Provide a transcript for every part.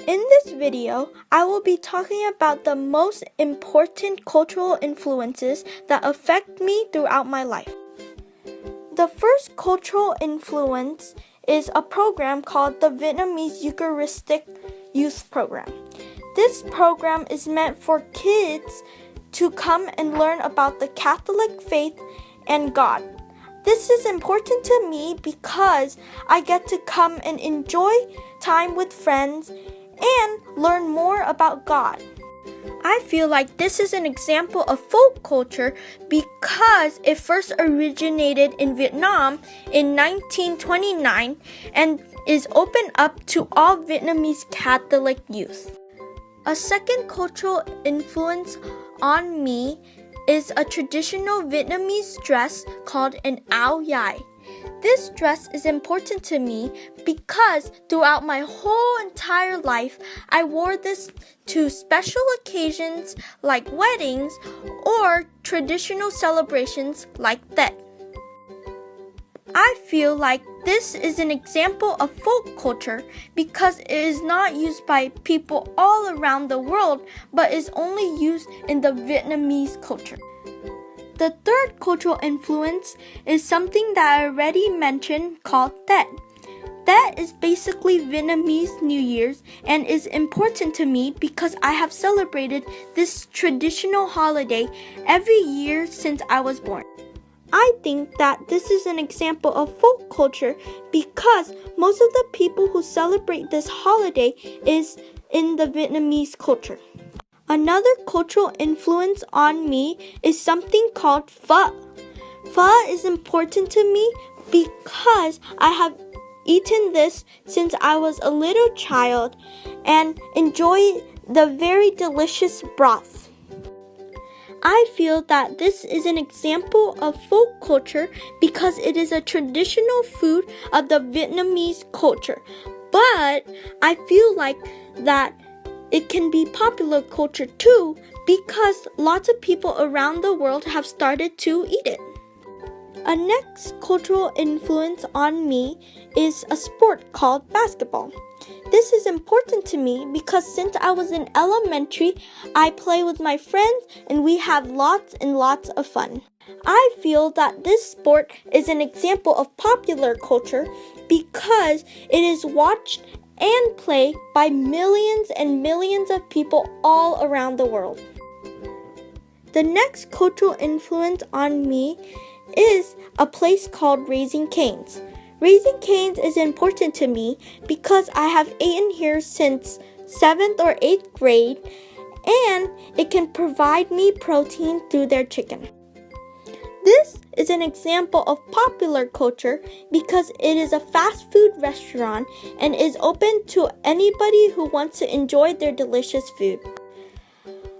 In this video, I will be talking about the most important cultural influences that affect me throughout my life. The first cultural influence is a program called the Vietnamese Eucharistic Youth Program. This program is meant for kids to come and learn about the Catholic faith and God. This is important to me because I get to come and enjoy time with friends and learn more about God. I feel like this is an example of folk culture because it first originated in Vietnam in 1929 and is open up to all Vietnamese Catholic youth. A second cultural influence on me is a traditional Vietnamese dress called an áo dài. This dress is important to me because throughout my whole entire life, I wore this to special occasions like weddings or traditional celebrations like Tết. I feel like this is an example of folk culture because it is not used by people all around the world but is only used in the Vietnamese culture. The third cultural influence is something that I already mentioned called Tết. Tết is basically Vietnamese New Year's and is important to me because I have celebrated this traditional holiday every year since I was born. I think that this is an example of folk culture because most of the people who celebrate this holiday is in the Vietnamese culture. Another cultural influence on me is something called pho. Pho is important to me because I have eaten this since I was a little child and enjoy the very delicious broth. I feel that this is an example of folk culture because it is a traditional food of the Vietnamese culture. But I feel like that it can be popular culture too because lots of people around the world have started to eat it. A next cultural influence on me is a sport called basketball. This is important to me because since I was in elementary, I play with my friends and we have lots and lots of fun. I feel that this sport is an example of popular culture because it is watched and played by millions and millions of people all around the world. The next cultural influence on me is a place called Raising Cane's. Raising Cane's is important to me because I have eaten here since 7th or 8th grade and it can provide me protein through their chicken. This is an example of popular culture because it is a fast food restaurant and is open to anybody who wants to enjoy their delicious food.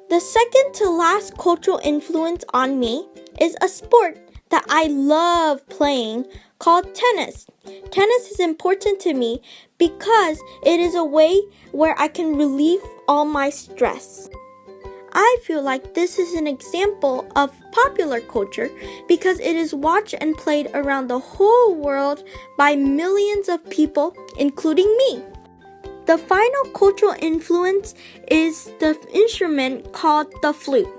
The second to last cultural influence on me is a sport that I love playing called tennis. Tennis is important to me because it is a way where I can relieve all my stress. I feel like this is an example of popular culture because it is watched and played around the whole world by millions of people, including me. The final cultural influence is the instrument called the flute.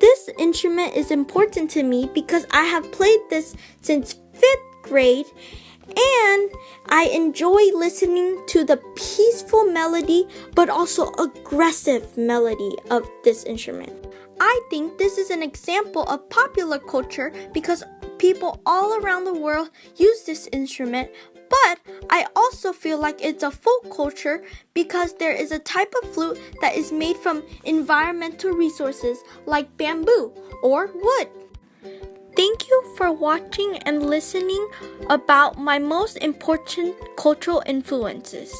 This instrument is important to me because I have played this since 5th grade and I enjoy listening to the peaceful melody but also aggressive melody of this instrument. I think this is an example of popular culture because people all around the world use this instrument, but I also feel like it's a folk culture because there is a type of flute that is made from environmental resources like bamboo or wood. Thank you for watching and listening about my most important cultural influences.